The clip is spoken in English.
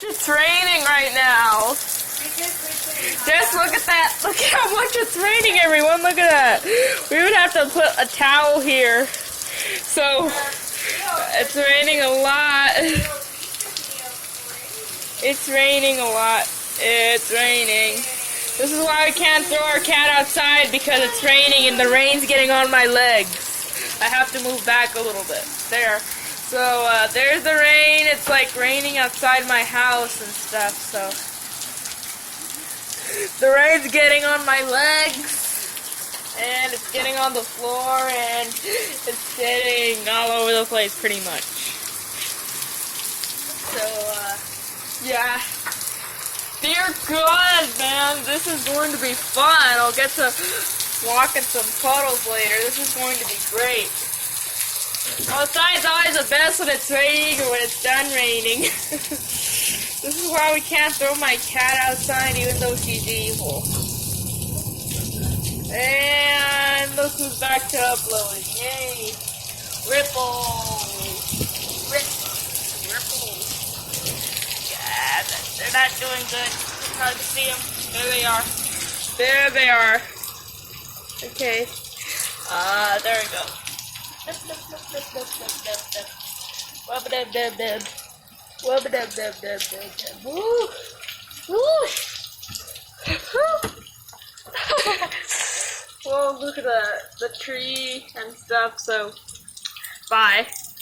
It's raining right now. Just look at that. Look how much it's raining, everyone. Look at that. We would have to put a towel here. So, it's raining a lot. It's raining a lot. It's raining. This is why we can't throw our cat outside, because it's raining and the rain's getting on my legs. I have to move back a little bit. There. So, there's the rain. It's like raining outside my house and stuff, so. The rain's getting on my legs, and it's getting on the floor, and it's sitting all over the place pretty much. So, yeah. Dear God, man, this is going to be fun. I'll get to walk in some puddles later. This is going to be great. Outside's always the best when it's raining or when it's done raining. This is why we can't throw my cat outside even though she's evil. And look who's back to uploading. Yay! Ripples! Ripples! Yeah, they're not doing good. It's hard to see them. There they are. There they are. Okay. There we go. Wub-a-dub-dub-dub. Wub-a-dub-dub-dub-dub. Woo! Woo! Well, look at the tree and stuff, so bye.